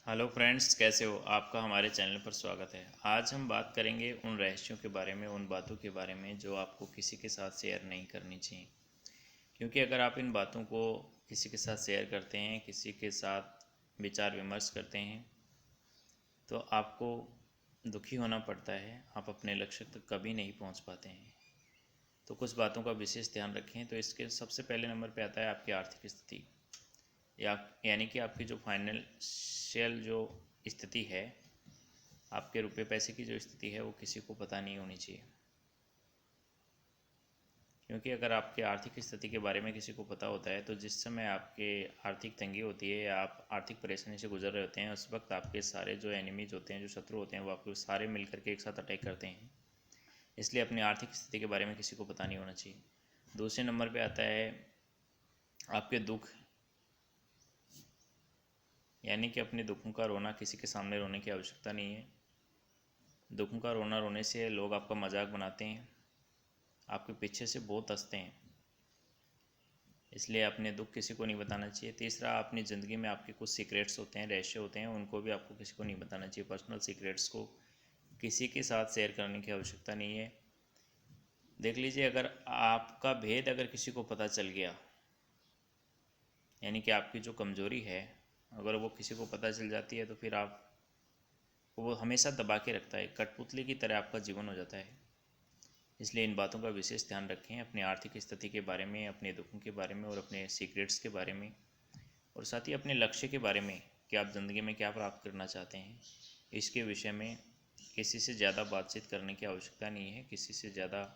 Hello friends, कैसे हो? आपका हमारे चैनल पर स्वागत है। आज हम बात करेंगे उन रहस्यों के बारे में, उन बातों के बारे में जो आपको किसी के साथ शेयर नहीं करनी चाहिए। क्योंकि अगर आप इन बातों को किसी के साथ शेयर करते हैं, किसी के साथ विचार विमर्श करते हैं, तो आपको दुखी होना पड़ता है। आप अपने लक्ष्य तक कभी नहीं पहुंच पाते हैं। तो कुछ बातों का विशेष ध्यान रखें। तो इसके सबसे पहले नंबर पे आता है आपकी आर्थिक स्थिति, यानी कि आपकी जो फाइनेंशियल जो स्थिति है, आपके रुपये पैसे की जो स्थिति है, वो किसी को पता नहीं होनी चाहिए। क्योंकि अगर आपके आर्थिक स्थिति के बारे में किसी को पता होता है, तो जिस समय आपके आर्थिक तंगी होती है या आप आर्थिक परेशानी से गुजर रहे होते हैं, उस वक्त आपके सारे जो एनिमीज होते हैं, जो शत्रु होते हैं, वो आपको सारे मिल करके एक साथ अटैक करते हैं। इसलिए अपनी आर्थिक स्थिति के बारे में किसी को पता नहीं होना चाहिए। दूसरे नंबर पर आता है आपके दुख, यानी कि अपने दुखों का रोना। किसी के सामने रोने की आवश्यकता नहीं है। दुखों का रोना रोने से लोग आपका मजाक बनाते हैं, आपके पीछे से बहुत हंसते हैं। इसलिए अपने दुख किसी को नहीं बताना चाहिए। तीसरा, अपनी ज़िंदगी में आपके कुछ सीक्रेट्स होते हैं, रहस्य होते हैं, उनको भी आपको किसी को नहीं बताना चाहिए। पर्सनल सीक्रेट्स को किसी के साथ शेयर करने की आवश्यकता नहीं है। देख लीजिए, अगर आपका भेद अगर किसी को पता चल गया, यानी कि आपकी जो कमज़ोरी है, अगर वो किसी को पता चल जाती है, तो फिर आप वो हमेशा दबा के रखता है। कठपुतली की तरह आपका जीवन हो जाता है। इसलिए इन बातों का विशेष ध्यान रखें, अपनी आर्थिक स्थिति के बारे में, अपने दुखों के बारे में और अपने सीक्रेट्स के बारे में, और साथ ही अपने लक्ष्य के बारे में कि आप ज़िंदगी में क्या प्राप्त करना चाहते हैं। इसके विषय में किसी से ज़्यादा बातचीत करने की आवश्यकता नहीं है, किसी से ज़्यादा।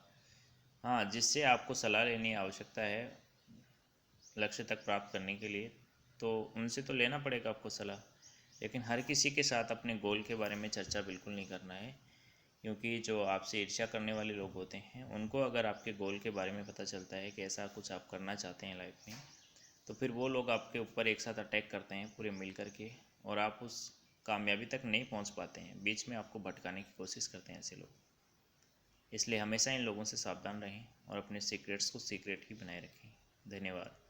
हाँ, जिससे आपको सलाह लेने की आवश्यकता है लक्ष्य तक प्राप्त करने के लिए, तो उनसे तो लेना पड़ेगा आपको सलाह। लेकिन हर किसी के साथ अपने गोल के बारे में चर्चा बिल्कुल नहीं करना है। क्योंकि जो आपसे ईर्ष्या करने वाले लोग होते हैं, उनको अगर आपके गोल के बारे में पता चलता है कि ऐसा कुछ आप करना चाहते हैं लाइफ में, तो फिर वो लोग आपके ऊपर एक साथ अटैक करते हैं पूरे मिल करके, और आप उस कामयाबी तक नहीं पहुंच पाते हैं। बीच में आपको भटकाने की कोशिश करते हैं ऐसे लोग। इसलिए हमेशा इन लोगों से सावधान रहें और अपने सीक्रेट्स को सीक्रेट ही बनाए रखें। धन्यवाद।